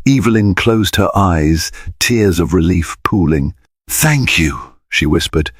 Evelyn closed her eyes, tears of relief pooling. "Thank you," she whispered.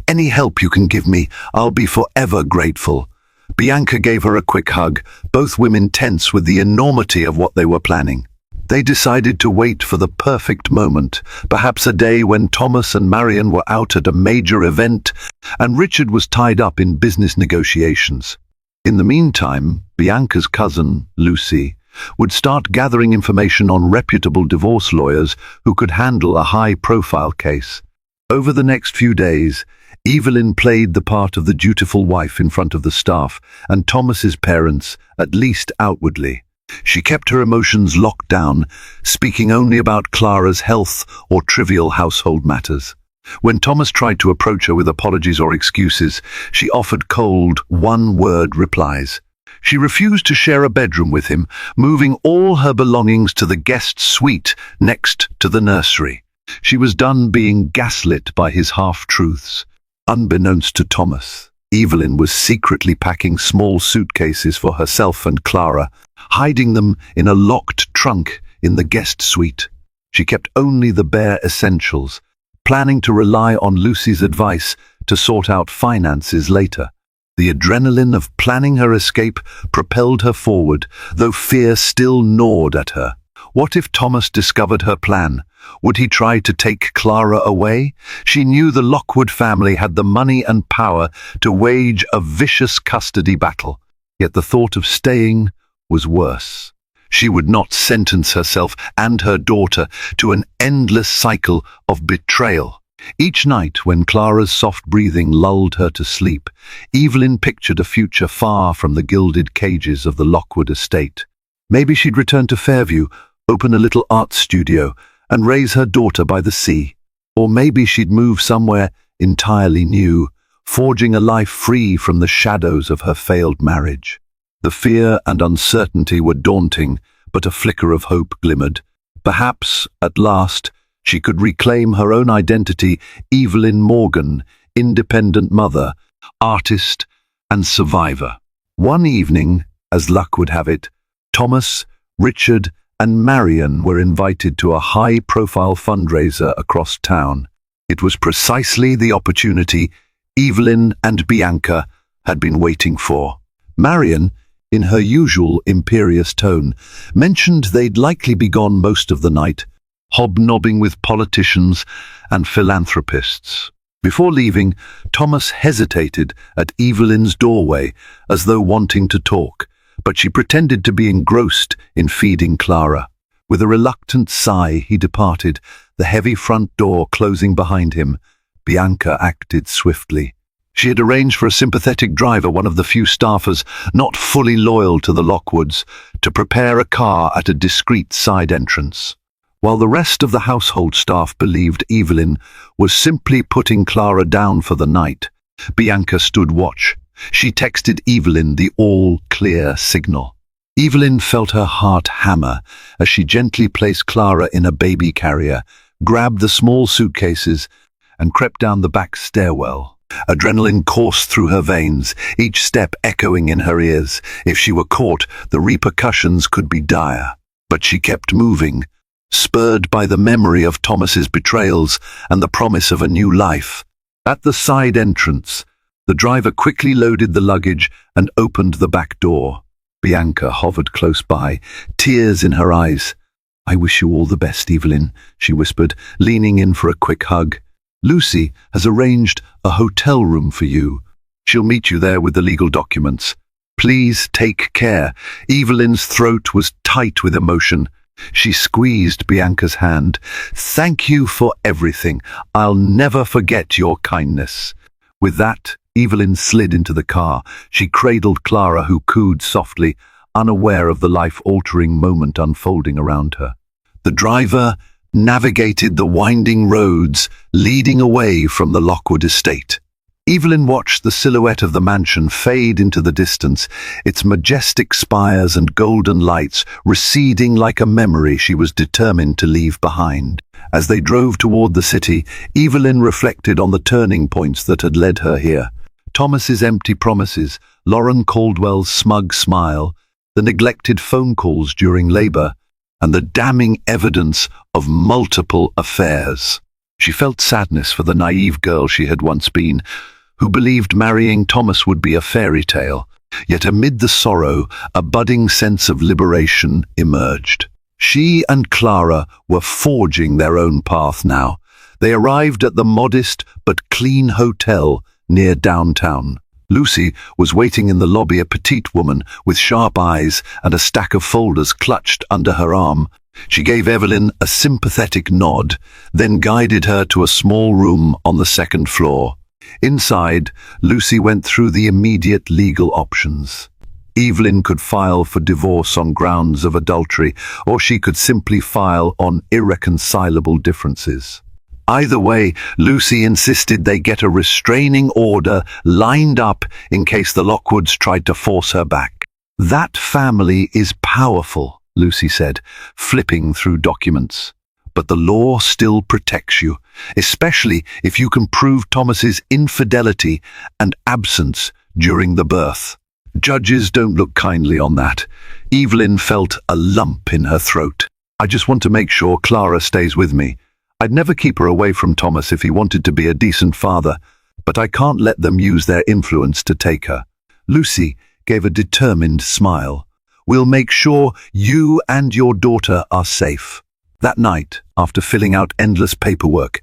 "Any help you can give me, I'll be forever grateful." Bianca gave her a quick hug, both women tense with the enormity of what they were planning. They decided to wait for the perfect moment, perhaps a day when Thomas and Marion were out at a major event and Richard was tied up in business negotiations. In the meantime, Bianca's cousin, Lucy, would start gathering information on reputable divorce lawyers who could handle a high-profile case. Over the next few days, Evelyn played the part of the dutiful wife in front of the staff and Thomas's parents, at least outwardly. She kept her emotions locked down, speaking only about Clara's health or trivial household matters. When Thomas tried to approach her with apologies or excuses, she offered cold, one-word replies. She refused to share a bedroom with him, moving all her belongings to the guest suite next to the nursery. She was done being gaslit by his half-truths. Unbeknownst to Thomas, Evelyn was secretly packing small suitcases for herself and Clara, hiding them in a locked trunk in the guest suite. She kept only the bare essentials, planning to rely on Lucy's advice to sort out finances later. The adrenaline of planning her escape propelled her forward, though fear still gnawed at her. What if Thomas discovered her plan? Would he try to take Clara away? She knew the Lockwood family had the money and power to wage a vicious custody battle, yet the thought of staying was worse. She would not sentence herself and her daughter to an endless cycle of betrayal. Each night, when Clara's soft breathing lulled her to sleep, Evelyn pictured a future far from the gilded cages of the Lockwood estate. Maybe she'd return to Fairview, open a little art studio, and raise her daughter by the sea. Or maybe she'd move somewhere entirely new, forging a life free from the shadows of her failed marriage. The fear and uncertainty were daunting, but a flicker of hope glimmered. Perhaps, at last, she could reclaim her own identity, Evelyn Morgan, independent mother, artist, and survivor. One evening, as luck would have it, Thomas, Richard, and Marion were invited to a high-profile fundraiser across town. It was precisely the opportunity Evelyn and Bianca had been waiting for. Marion, in her usual imperious tone, mentioned they'd likely be gone most of the night, hobnobbing with politicians and philanthropists. Before leaving, Thomas hesitated at Evelyn's doorway, as though wanting to talk. but she pretended to be engrossed in feeding Clara. With a reluctant sigh, he departed, the heavy front door closing behind him. Bianca acted swiftly. She had arranged for a sympathetic driver, one of the few staffers not fully loyal to the Lockwoods, to prepare a car at a discreet side entrance. While the rest of the household staff believed Evelyn was simply putting Clara down for the night, Bianca stood watch. She texted Evelyn the all-clear signal. Evelyn felt her heart hammer as she gently placed Clara in a baby carrier, grabbed the small suitcases, and crept down the back stairwell. Adrenaline coursed through her veins, each step echoing in her ears. If she were caught, the repercussions could be dire. But she kept moving, spurred by the memory of Thomas's betrayals and the promise of a new life. At the side entrance, the driver quickly loaded the luggage and opened the back door. Bianca hovered close by, tears in her eyes. "I wish you all the best, Evelyn," she whispered, leaning in for a quick hug. "Lucy has arranged a hotel room for you. She'll meet you there with the legal documents. Please take care." Evelyn's throat was tight with emotion. She squeezed Bianca's hand. "Thank you for everything. I'll never forget your kindness." With that, Evelyn slid into the car. She cradled Clara, who cooed softly, unaware of the life-altering moment unfolding around her. The driver navigated the winding roads leading away from the Lockwood estate. Evelyn watched the silhouette of the mansion fade into the distance, its majestic spires and golden lights receding like a memory she was determined to leave behind. As they drove toward the city, Evelyn reflected on the turning points that had led her here. Thomas's empty promises, Lauren Caldwell's smug smile, the neglected phone calls during labor, and the damning evidence of multiple affairs. She felt sadness for the naive girl she had once been, who believed marrying Thomas would be a fairy tale. Yet amid the sorrow, a budding sense of liberation emerged. She and Clara were forging their own path now. They arrived at the modest but clean hotel near downtown. Lucy was waiting in the lobby, a petite woman with sharp eyes and a stack of folders clutched under her arm. She gave Evelyn a sympathetic nod, then guided her to a small room on the second floor. Inside, Lucy went through the immediate legal options. Evelyn could file for divorce on grounds of adultery, or she could simply file on irreconcilable differences. Either way, Lucy insisted they get a restraining order lined up in case the Lockwoods tried to force her back. "That family is powerful," Lucy said, flipping through documents. "But the law still protects you, especially if you can prove Thomas's infidelity and absence during the birth. Judges don't look kindly on that." Evelyn felt a lump in her throat. "I just want to make sure Clara stays with me. I'd never keep her away from Thomas if he wanted to be a decent father, but I can't let them use their influence to take her." Lucy gave a determined smile. "We'll make sure you and your daughter are safe." That night, after filling out endless paperwork,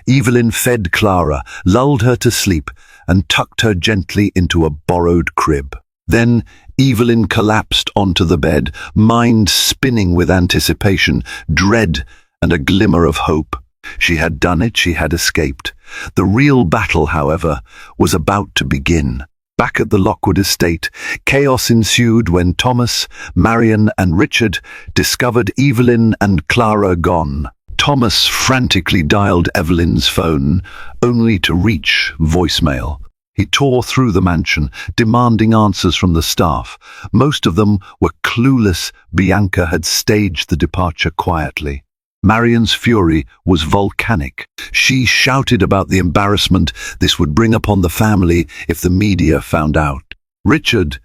Evelyn fed Clara, lulled her to sleep, and tucked her gently into a borrowed crib. Then Evelyn collapsed onto the bed, mind spinning with anticipation, dread, and a glimmer of hope. She had done it, she had escaped. The real battle, however, was about to begin. Back at the Lockwood estate, chaos ensued when Thomas, Marion, and Richard discovered Evelyn and Clara gone. Thomas frantically dialed Evelyn's phone, only to reach voicemail. He tore through the mansion, demanding answers from the staff. Most of them were clueless. Bianca had staged the departure quietly. Marion's fury was volcanic. She shouted about the embarrassment this would bring upon the family if the media found out. Richard,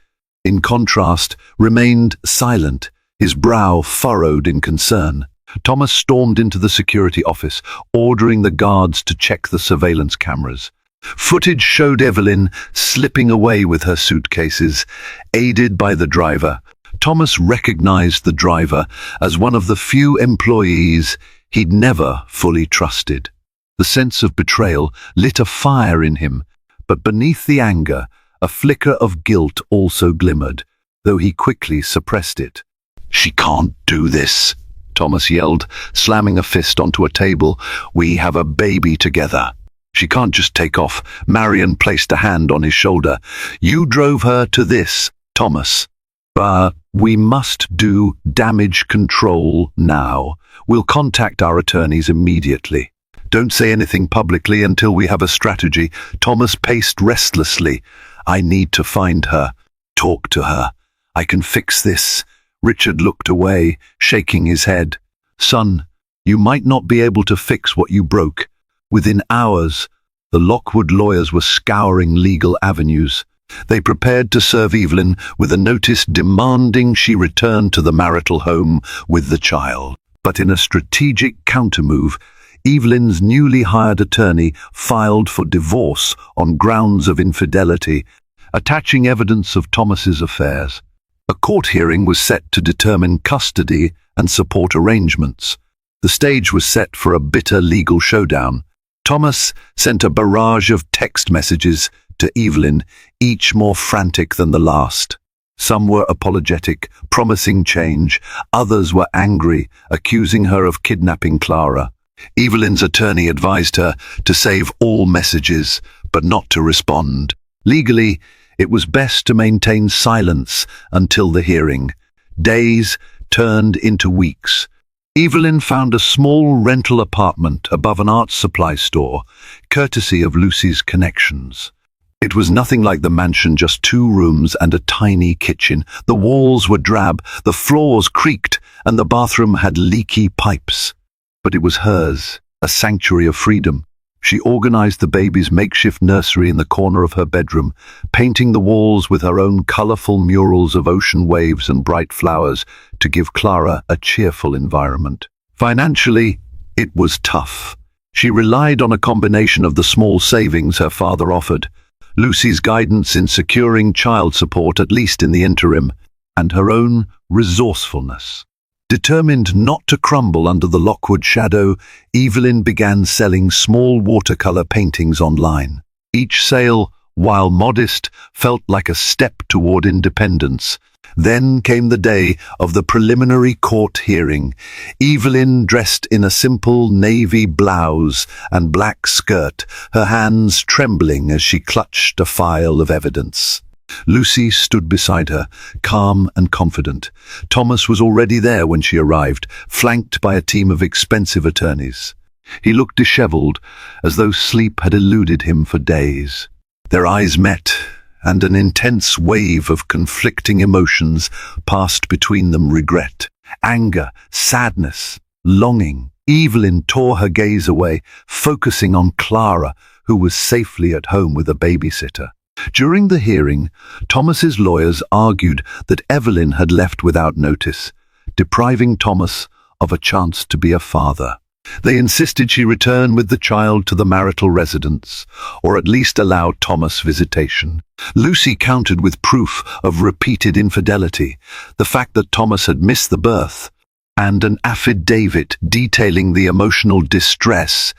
in contrast, remained silent, his brow furrowed in concern. Thomas stormed into the security office, ordering the guards to check the surveillance cameras. Footage showed Evelyn slipping away with her suitcases, aided by the driver. Thomas recognized the driver as one of the few employees he'd never fully trusted. The sense of betrayal lit a fire in him, but beneath the anger, a flicker of guilt also glimmered. though he quickly suppressed it. "She can't do this," Thomas yelled, slamming a fist onto a table. "We have a baby together. She can't just take off." Marion placed a hand on his shoulder. "You drove her to this, Thomas. But we must do damage control now. We'll contact our attorneys immediately. Don't say anything publicly until we have a strategy." Thomas paced restlessly. "I need to find her. Talk to her. I can fix this." Richard looked away, shaking his head. "Son, you might not be able to fix what you broke." Within hours, the Lockwood lawyers were scouring legal avenues. They prepared to serve Evelyn with a notice demanding she return to the marital home with the child. But in a strategic countermove, Evelyn's newly hired attorney filed for divorce on grounds of infidelity, attaching evidence of Thomas's affairs. A court hearing was set to determine custody and support arrangements. The stage was set for a bitter legal showdown. Thomas sent a barrage of text messages to Evelyn, each more frantic than the last. Some were apologetic, promising change. Others were angry, accusing her of kidnapping Clara. Evelyn's attorney advised her to save all messages, but not to respond. Legally, it was best to maintain silence until the hearing. Days turned into weeks. Evelyn found a small rental apartment above an art supply store, courtesy of Lucy's connections. It was nothing like the mansion, just 2 rooms and a tiny kitchen. The walls were drab, the floors creaked, and the bathroom had leaky pipes. But it was hers, a sanctuary of freedom. She organized the baby's makeshift nursery in the corner of her bedroom, painting the walls with her own colorful murals of ocean waves and bright flowers to give Clara a cheerful environment. Financially, it was tough. She relied on a combination of the small savings her father offered, Lucy's guidance in securing child support, at least in the interim, and her own resourcefulness. Determined not to crumble under the Lockwood shadow, Evelyn began selling small watercolor paintings online. Each sale, while modest, felt like a step toward independence. Then came the day of the preliminary court hearing. Evelyn, dressed in a simple navy blouse and black skirt, her hands trembling as she clutched a file of evidence. Lucy stood beside her, calm and confident. Thomas was already there when she arrived, flanked by a team of expensive attorneys. He looked disheveled, as though sleep had eluded him for days. Their eyes met, and an intense wave of conflicting emotions passed between them: regret, anger, sadness, longing. Evelyn tore her gaze away, focusing on Clara, who was safely at home with a babysitter. During the hearing, Thomas's lawyers argued that Evelyn had left without notice, depriving Thomas of a chance to be a father. They insisted she return with the child to the marital residence, or at least allow Thomas visitation. Lucy countered with proof of repeated infidelity, the fact that Thomas had missed the birth, and an affidavit detailing the emotional distress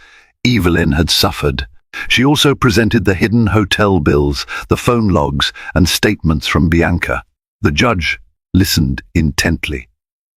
Evelyn had suffered. She also presented the hidden hotel bills, the phone logs, and statements from Bianca. The judge listened intently.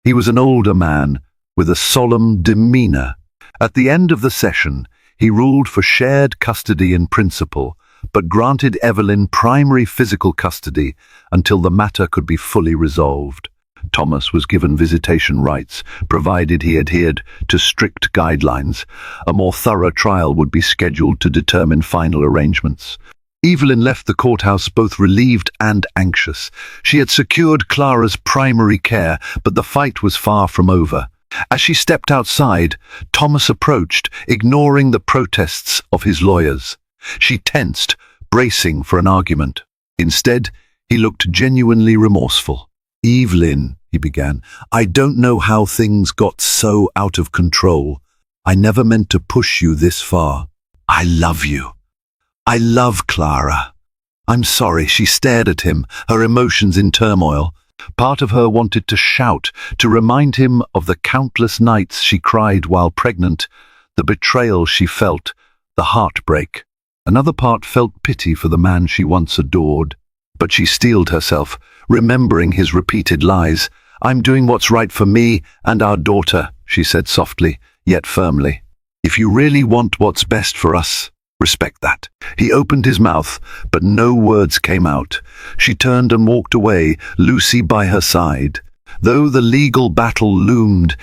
He was an older man with a solemn demeanor. At the end of the session, he ruled for shared custody in principle, but granted Evelyn primary physical custody until the matter could be fully resolved. Thomas was given visitation rights, provided he adhered to strict guidelines. A more thorough trial would be scheduled to determine final arrangements. Evelyn left the courthouse both relieved and anxious. She had secured Clara's primary care, but the fight was far from over. As she stepped outside, Thomas approached, ignoring the protests of his lawyers. She tensed, bracing for an argument. Instead, he looked genuinely remorseful. "Evelyn," he began, "I don't know how things got so out of control. I never meant to push you this far. I love you. I love Clara. I'm sorry." She stared at him, her emotions in turmoil. Part of her wanted to shout, to remind him of the countless nights she cried while pregnant, the betrayal she felt, the heartbreak. Another part felt pity for the man she once adored. But she steeled herself, remembering his repeated lies. "I'm doing what's right for me and our daughter," she said softly, yet firmly. "If you really want what's best for us, respect that." He opened his mouth, but no words came out. She turned and walked away, Lucy by her side. Though the legal battle loomed,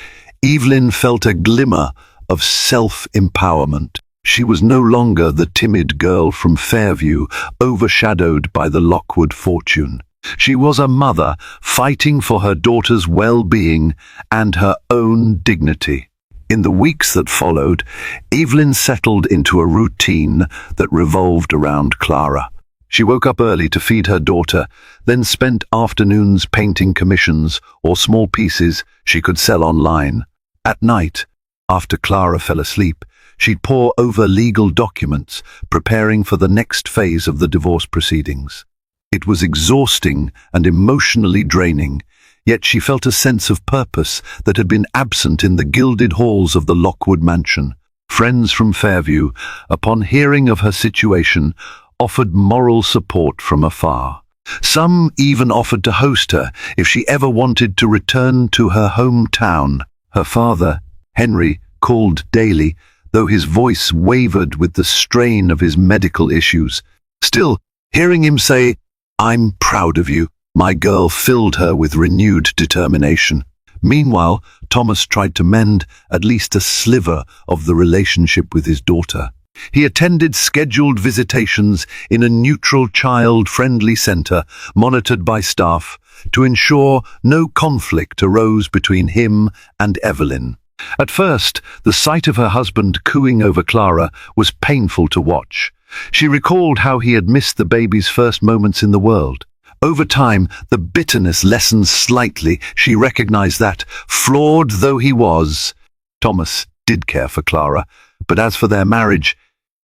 Evelyn felt a glimmer of self-empowerment. She was no longer the timid girl from Fairview, overshadowed by the Lockwood fortune. She was a mother fighting for her daughter's well-being and her own dignity. In the weeks that followed, Evelyn settled into a routine that revolved around Clara. She woke up early to feed her daughter, then spent afternoons painting commissions or small pieces she could sell online. At night, after Clara fell asleep, she'd pore over legal documents, preparing for the next phase of the divorce proceedings. It was exhausting and emotionally draining, yet she felt a sense of purpose that had been absent in the gilded halls of the Lockwood mansion. Friends from Fairview, upon hearing of her situation, offered moral support from afar. Some even offered to host her if she ever wanted to return to her hometown. Her father, Henry, called daily, though his voice wavered with the strain of his medical issues. Still, hearing him say, "I'm proud of you," my girl, filled her with renewed determination. Meanwhile, Thomas tried to mend at least a sliver of the relationship with his daughter. He attended scheduled visitations in a neutral child-friendly centre monitored by staff to ensure no conflict arose between him and Evelyn. At first, the sight of her husband cooing over Clara was painful to watch. She recalled how he had missed the baby's first moments in the world. Over time, the bitterness lessened slightly. She recognized that, flawed though he was, Thomas did care for Clara. But as for their marriage,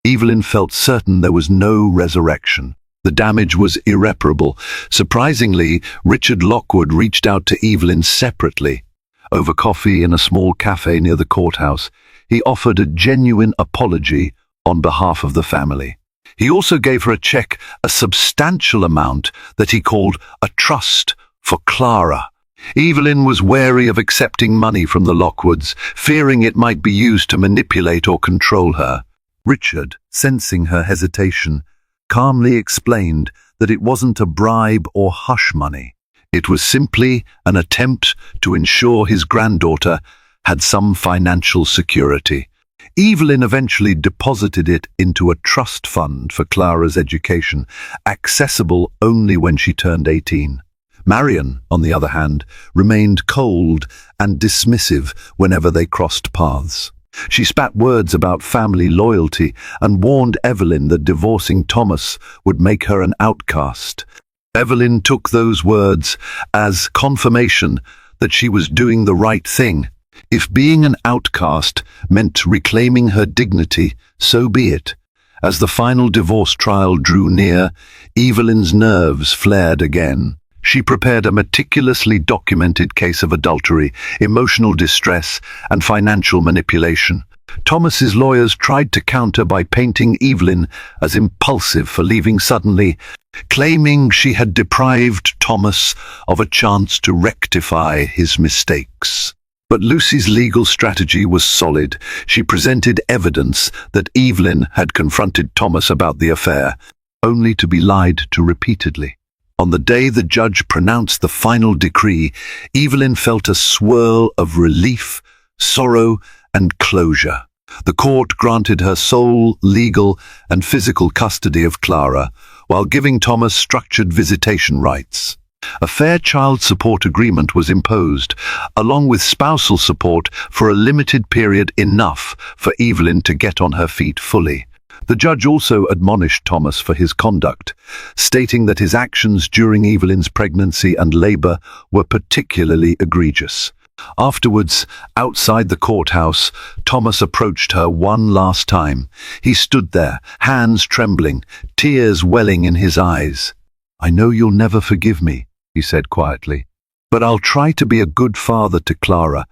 Evelyn felt certain there was no resurrection. The damage was irreparable. Surprisingly, Richard Lockwood reached out to Evelyn separately. Over coffee in a small cafe near the courthouse, he offered a genuine apology on behalf of the family. He also gave her a check, a substantial amount that he called a trust for Clara. Evelyn was wary of accepting money from the Lockwoods, fearing it might be used to manipulate or control her. Richard, sensing her hesitation, calmly explained that it wasn't a bribe or hush money. It was simply an attempt to ensure his granddaughter had some financial security. Evelyn eventually deposited it into a trust fund for Clara's education, accessible only when she turned 18. Marion, on the other hand, remained cold and dismissive whenever they crossed paths. She spat words about family loyalty and warned Evelyn that divorcing Thomas would make her an outcast. Evelyn took those words as confirmation that she was doing the right thing. If being an outcast meant reclaiming her dignity, so be it. As the final divorce trial drew near, Evelyn's nerves flared again. She prepared a meticulously documented case of adultery, emotional distress, and financial manipulation. Thomas's lawyers tried to counter by painting Evelyn as impulsive for leaving suddenly, claiming she had deprived Thomas of a chance to rectify his mistakes. But Lucy's legal strategy was solid. She presented evidence that Evelyn had confronted Thomas about the affair, only to be lied to repeatedly. On the day the judge pronounced the final decree, Evelyn felt a swirl of relief, sorrow, and closure. The court granted her sole legal and physical custody of Clara, while giving Thomas structured visitation rights. A fair child support agreement was imposed, along with spousal support for a limited period, enough for Evelyn to get on her feet fully. The judge also admonished Thomas for his conduct, stating that his actions during Evelyn's pregnancy and labor were particularly egregious. Afterwards, outside the courthouse, Thomas approached her one last time. He stood there, hands trembling, tears welling in his eyes. "I know you'll never forgive me," he said quietly, "but I'll try to be a good father to Clara."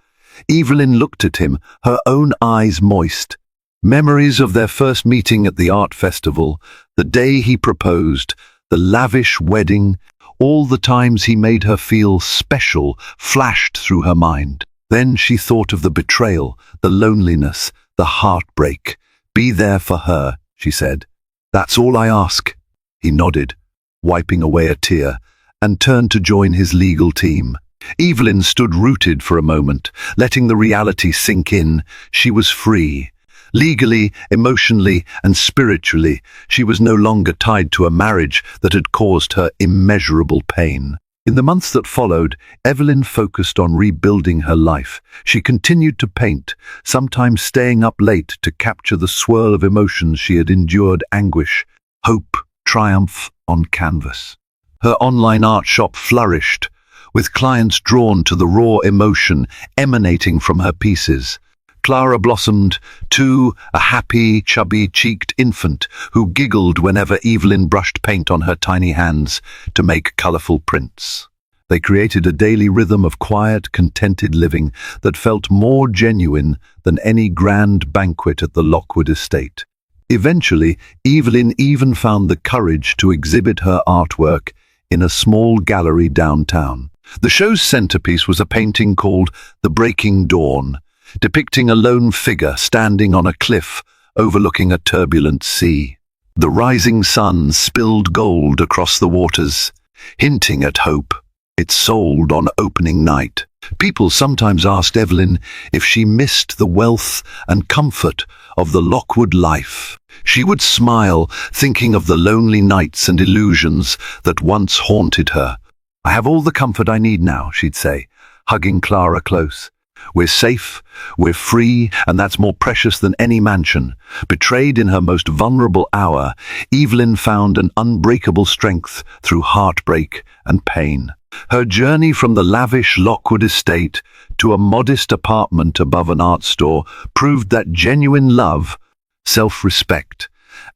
Evelyn looked at him, her own eyes moist. Memories of their first meeting at the art festival, the day he proposed, The lavish wedding, all the times he made her feel special, flashed through her mind. Then she thought of the betrayal, the loneliness, the heartbreak. "Be there for her," she said. "That's all I ask." He nodded, wiping away a tear, and turned to join his legal team. Evelyn stood rooted for a moment, letting the reality sink in. She was free. Legally, emotionally, and spiritually, she was no longer tied to a marriage that had caused her immeasurable pain. In the months that followed, Evelyn focused on rebuilding her life. She continued to paint, sometimes staying up late to capture the swirl of emotions she had endured: anguish, hope, triumph on canvas. Her online art shop flourished, with clients drawn to the raw emotion emanating from her pieces. Clara blossomed, too, a happy, chubby-cheeked infant who giggled whenever Evelyn brushed paint on her tiny hands to make colourful prints. They created a daily rhythm of quiet, contented living that felt more genuine than any grand banquet at the Lockwood estate. Eventually, Evelyn even found the courage to exhibit her artwork in a small gallery downtown. The show's centerpiece was a painting called The Breaking Dawn, depicting a lone figure standing on a cliff overlooking a turbulent sea. The rising sun spilled gold across the waters, hinting at hope. It sold on opening night. People sometimes asked Evelyn if she missed the wealth and comfort of the Lockwood life. She would smile, thinking of the lonely nights and illusions that once haunted her. "I have all the comfort I need now," she'd say, hugging Clara close. "We're safe, we're free, and that's more precious than any mansion." Betrayed in her most vulnerable hour, Evelyn found an unbreakable strength through heartbreak and pain. Her journey from the lavish Lockwood estate to a modest apartment above an art store proved that genuine love, self-respect,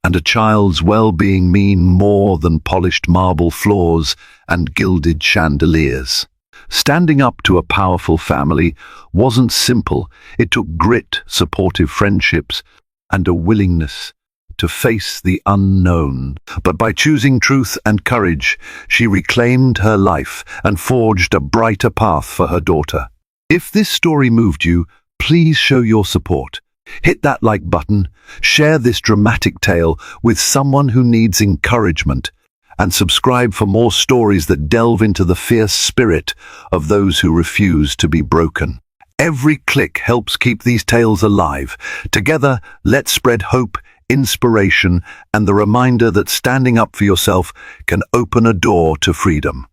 and a child's well-being mean more than polished marble floors and gilded chandeliers. Standing up to a powerful family wasn't simple. It took grit, supportive friendships, and a willingness to face the unknown. But by choosing truth and courage, she reclaimed her life and forged a brighter path for her daughter. If this story moved you, please show your support. Hit that like button, share this dramatic tale with someone who needs encouragement, and subscribe for more stories that delve into the fierce spirit of those who refuse to be broken. Every click helps keep these tales alive. Together, let's spread hope, inspiration, and the reminder that standing up for yourself can open a door to freedom.